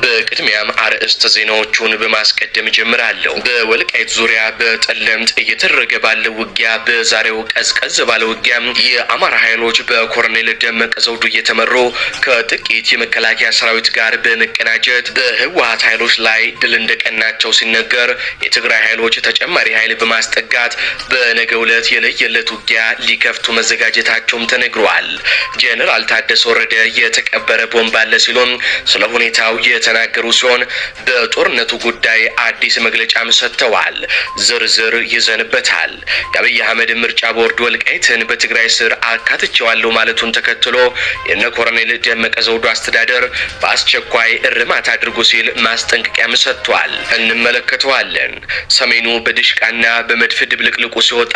በቅድሚያም አርዕስተ ዜናዎቹን በማስቀደም ጀምራለሁ። በወልቃይት ዙሪያ በጠለምት እየተደረገ ባለው ውጊያ በዛሬው ቀዝቀዝ ባለው ውጊያ የአማራ ኃይሎች በኮሎኔል ደመቀ ዘውዱ እየተመሩ ከጥቂት የመከላከያ ሰራዊት ጋር በመቀናጀት በህወሓት ኃይሎች ላይ ድል እንደቀናቸው ሲነገር የትግራይ ኃይሎች ተጨማሪ ኃይል በማስጠጋት በነገው ዕለት የለየለት ውጊያ ሊከፍቱ መዘጋጀታቸውም ተነግሯል። ጄኔራል ታደሰ ወረደ የተቀበረ ቦምብ አለ ሲሉም ስለ ሁኔታው የተናገሩ ሲሆን በጦርነቱ ጉዳይ አዲስ መግለጫም ሰጥተዋል። ዝርዝር ይዘንበታል። የአብይ አህመድ ምርጫ ቦርድ ወልቃይትን በትግራይ ስር አካትቼዋለሁ ማለቱን ተከትሎ የነ ኮሎኔል ደመቀ ዘውዱ አስተዳደር በአስቸኳይ እርማት አድርጉ ሲል ማስጠንቀቂያም ሰጥቷል። እንመለከተዋለን። ሰሜኑ በድሽቃና በመድፍ ድብልቅልቁ ሲወጣ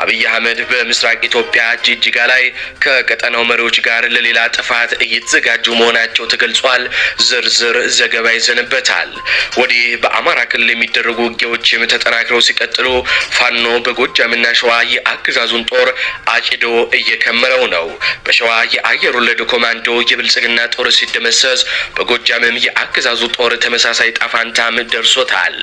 አብይ አህመድ በምስራቅ ኢትዮጵያ ጅጅጋ ላይ ከቀጠናው መሪዎች ጋር ለሌላ ጥፋት እየተዘጋጁ መሆናቸው ተገልጿል። ዝርዝር ዘገባ ይዘንበታል። ወዲህ በአማራ ክልል የሚደረጉ ውጊያዎችም ተጠናክረው ሲቀጥሉ ፋኖ በጎጃምና ሸዋ የአገዛዙን ጦር አጭዶ እየከመረው ነው። በሸዋ የአየር ወለድ ኮማንዶ የብልጽግና ጦር ሲደመሰስ በጎጃምም የአገዛዙ ጦር ተመሳሳይ ጣፋንታም ደርሶታል።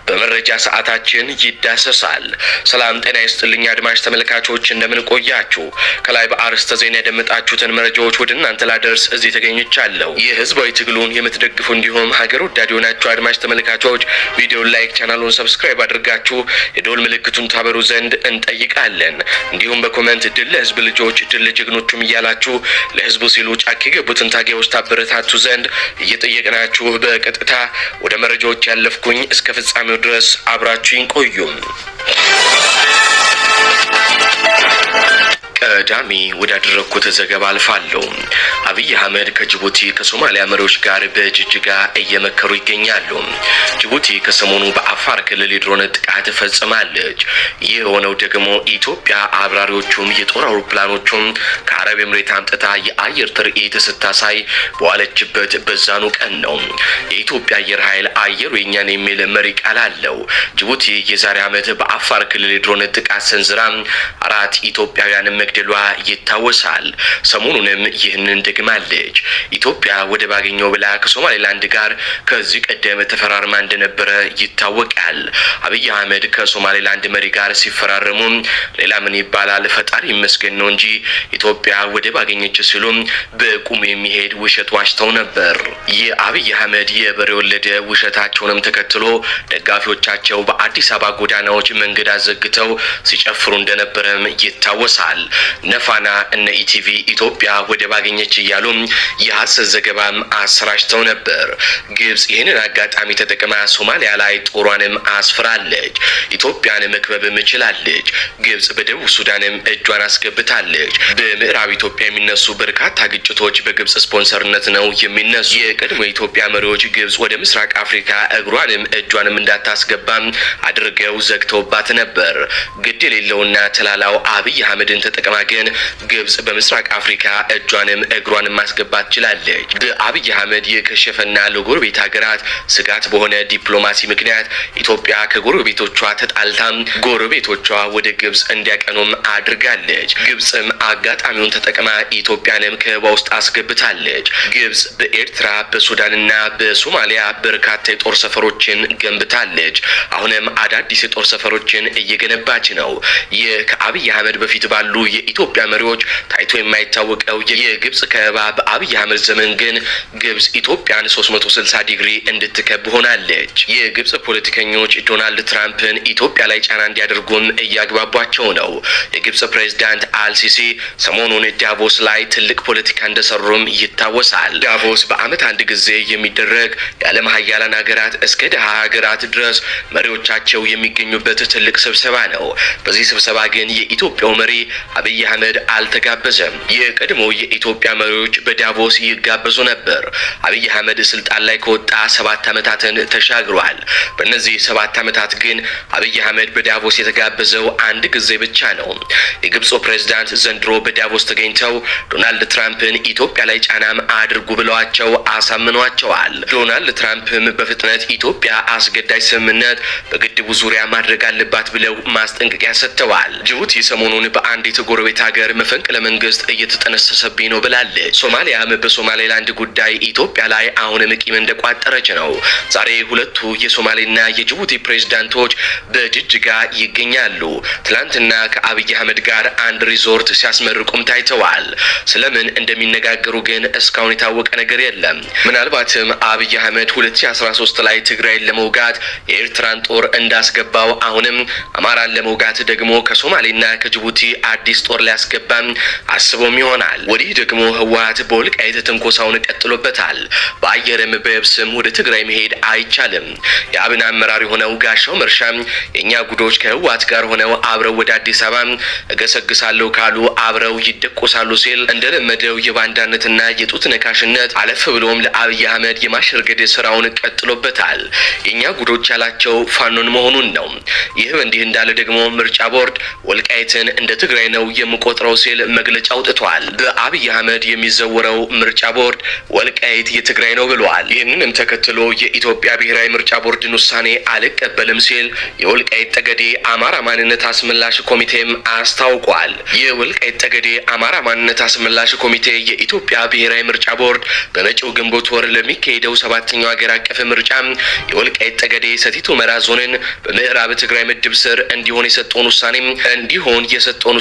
በመረጃ ሰዓታችን ይዳሰሳል። ሰላም ጤና ይስጥልኝ አድማጭ ተመልካቾች፣ እንደምን ቆያችሁ? ከላይ በአርዕስተ ዜና ያደመጣችሁትን መረጃዎች ወደ እናንተ ላደርስ እዚህ ተገኝቻለሁ። ይህ ህዝባዊ ትግሉን የምትደግፉ እንዲሁም ሀገር ወዳድ የሆናችሁ አድማጭ ተመልካቾች ቪዲዮን ላይክ፣ ቻናሉን ሰብስክራይብ አድርጋችሁ የደወል ምልክቱን ታበሩ ዘንድ እንጠይቃለን። እንዲሁም በኮሜንት ድል ለህዝብ ልጆች፣ ድል ለጀግኖቹም እያላችሁ ለህዝቡ ሲሉ ጫካ የገቡትን ታጋዮች ታበረታቱ ዘንድ እየጠየቅናችሁ በቀጥታ ወደ መረጃዎች ያለፍኩኝ፣ እስከ ፍጻሜው ድረስ አብራችሁኝ ቆዩም። ቀዳሚ ወዳደረኩት ዘገባ አልፋለሁ። አብይ አህመድ ከጅቡቲ ከሶማሊያ መሪዎች ጋር በጅጅጋ እየመከሩ ይገኛሉ። ጅቡቲ ከሰሞኑ በአፋር ክልል የድሮን ጥቃት ፈጽማለች። ይህ የሆነው ደግሞ ኢትዮጵያ አብራሪዎቹም የጦር አውሮፕላኖቹም ከአረብ ኤምሬት አምጥታ የአየር ትርኢት ስታሳይ በዋለችበት በዛኑ ቀን ነው። የኢትዮጵያ አየር ኃይል አየሩ የኛን የሚል መሪ ቃል አለው። ጅቡቲ የዛሬ ዓመት በአፋር ክልል የድሮን ጥቃት ሰንዝራ 4 ኢትዮጵያውያን መግደሏ ይታወሳል። ሰሞኑንም ይህንን ደግማለች። ኢትዮጵያ ወደብ አገኘው ብላ ከሶማሌላንድ ጋር ከዚህ ቀደም ተፈራርማ እንደነበረ ይታወቃል። አብይ አህመድ ከሶማሌላንድ መሪ ጋር ሲፈራረሙ ሌላ ምን ይባላል ፈጣሪ ይመስገን ነው እንጂ ኢትዮጵያ ወደብ አገኘች ሲሉ በቁም የሚሄድ ውሸት ዋሽተው ነበር። የአብይ አህመድ የበሬ ወለደ ውሸታቸውንም ተከትሎ ደጋፊዎቻቸው በአዲስ አበባ ጎዳናዎች መንገድ አዘግተው ሲጨፍሩ እንደነበረም ይታወሳል። ነፋና እነ ኢቲቪ ኢትዮጵያ ወደብ አገኘች እያሉ የሐሰት ዘገባም አሰራጭተው ነበር። ግብጽ ይህንን አጋጣሚ ተጠቅማ ሶማሊያ ላይ ጦሯንም አስፍራለች። ኢትዮጵያን መክበብም ችላለች። ግብጽ በደቡብ ሱዳንም እጇን አስገብታለች። በምዕራብ ኢትዮጵያ የሚነሱ በርካታ ግጭቶች በግብጽ ስፖንሰርነት ነው የሚነሱ። የቀድሞ የኢትዮጵያ መሪዎች ግብጽ ወደ ምስራቅ አፍሪካ እግሯንም እጇንም እንዳታስገባም አድርገው ዘግተውባት ነበር። ግድ የሌለውና ተላላው አብይ አህመድን ተጠቅማ ግን ግብጽ በምስራቅ አፍሪካ እጇንም እግሯንም ማስገባት ችላለች። በአብይ አህመድ የከሸፈና ለጎረቤት ሀገራት ስጋት በሆነ ዲፕሎማሲ ምክንያት ኢትዮጵያ ከጎረቤቶቿ ተጣልታም ጎረቤቶቿ ወደ ግብጽ እንዲያቀኑም አድርጋለች። ግብጽም አጋጣሚውን ተጠቅማ ኢትዮጵያንም ከበባ ውስጥ አስገብታለች። ግብጽ በኤርትራ በሱዳንና በሶማሊያ በርካታ የጦር ሰፈሮችን ገንብታለች። አሁንም አዳዲስ የጦር ሰፈሮችን እየገነባች ነው። ይህ ከአብይ አህመድ በፊት ባሉ የኢትዮጵያ መሪዎች ታይቶ የማይታወቀው የግብጽ ከበባ በአብይ አህመድ ዘመን ግን ግብጽ ኢትዮጵያን 360 ዲግሪ እንድትከብ ሆናለች። የግብጽ ፖለቲከኞች ዶናልድ ትራምፕን ኢትዮጵያ ላይ ጫና እንዲያደርጉም እያግባቧቸው ነው። የግብጽ ፕሬዝዳንት አልሲሲ ሰሞኑን ዳቮስ ላይ ትልቅ ፖለቲካ እንደሰሩም ይታወሳል። ዳቮስ በአመት አንድ ጊዜ የሚደረግ የዓለም ሀያላን ሀገራት እስከ ደሃ ሀገራት ድረስ መሪዎቻቸው የሚገኙበት ትልቅ ስብሰባ ነው። በዚህ ስብሰባ ግን የኢትዮጵያው መሪ አብይ አህመድ አልተጋበዘም። የቀድሞ የኢትዮጵያ መሪዎች በዳቮስ ይጋበዙ ነበር። አብይ አህመድ ስልጣን ላይ ከወጣ 7 ዓመታትን ተሻግሯል። በእነዚህ 7 ዓመታት ግን አብይ አህመድ በዳቮስ የተጋበዘው አንድ ጊዜ ብቻ ነው። የግብፁ ፕሬዝዳንት ዘንድሮ በዳቮስ ተገኝተው ዶናልድ ትራምፕን ኢትዮጵያ ላይ ጫናም አድርጉ ብለዋቸው አሳምኗቸዋል። ዶናልድ ትራምፕም በፍጥነት ኢትዮጵያ አስገዳጅ ስምምነት በግድቡ ዙሪያ ማድረግ አለባት ብለው ማስጠንቀቂያ ሰጥተዋል። ጅቡቲ ሰሞኑን በአንዲት ጎረቤት ሀገር መፈንቅለ መንግስት እየተጠነሰሰብኝ ነው ብላለች። ሶማሊያ አሊያም በሶማሌላንድ ጉዳይ ኢትዮጵያ ላይ አሁንም ቂም እንደቋጠረች ነው። ዛሬ ሁለቱ የሶማሌና የጅቡቲ ፕሬዝዳንቶች በጅጅጋ ይገኛሉ። ትላንትና ከአብይ አህመድ ጋር አንድ ሪዞርት ሲያስመርቁም ታይተዋል። ስለምን እንደሚነጋገሩ ግን እስካሁን የታወቀ ነገር የለም። ምናልባትም አብይ አህመድ 2013 ላይ ትግራይን ለመውጋት የኤርትራን ጦር እንዳስገባው አሁንም አማራን ለመውጋት ደግሞ ከሶማሌና ከጅቡቲ አዲስ ጦር ሊያስገባም አስቦም ይሆናል። ወዲህ ደግሞ ህወሓት በወልቃይት ትንኮሳውን ቀጥሎበታል። በአየርም በየብስም ወደ ትግራይ መሄድ አይቻልም። የአብን አመራር የሆነው ጋሻው መርሻ የኛ ጉዶች ከህወሓት ጋር ሆነው አብረው ወደ አዲስ አበባ እገሰግሳለሁ ካሉ አብረው ይደቆሳሉ ሲል እንደለመደው የባንዳነትና የጡት ነካሽነት አለፍ ብሎም ለአብይ አህመድ የማሸርገድ ስራውን ቀጥሎበታል። የኛ ጉዶች ያላቸው ፋኖን መሆኑን ነው። ይህ እንዲህ እንዳለ ደግሞ ምርጫ ቦርድ ወልቃይትን እንደ ትግራይ ነው የምቆጥረው ሲል መግለጫ አውጥቷል። በአብይ አህመድ የሚዘወረው ምርጫ ቦርድ ወልቃይት የትግራይ ነው ብሏል። ይህንንም ተከትሎ የኢትዮጵያ ብሔራዊ ምርጫ ቦርድን ውሳኔ አልቀበልም ሲል የወልቃይት ጠገዴ አማራ ማንነት አስመላሽ ኮሚቴም አስታውቋል። የወልቃይት ጠገዴ አማራ ማንነት አስመላሽ ኮሚቴ የኢትዮጵያ ብሔራዊ ምርጫ ቦርድ በመጪው ግንቦት ወር ለሚካሄደው 7ኛው ሀገር አቀፍ ምርጫ የወልቃይት ጠገዴ ሰቲት ሁመራ ዞንን በምዕራብ ትግራይ ምድብ ስር እንዲሆን የሰጠውን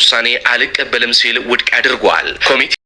ውሳኔ አልቀበልም ሲል ውድቅ አድርጓል። ኮሚቴ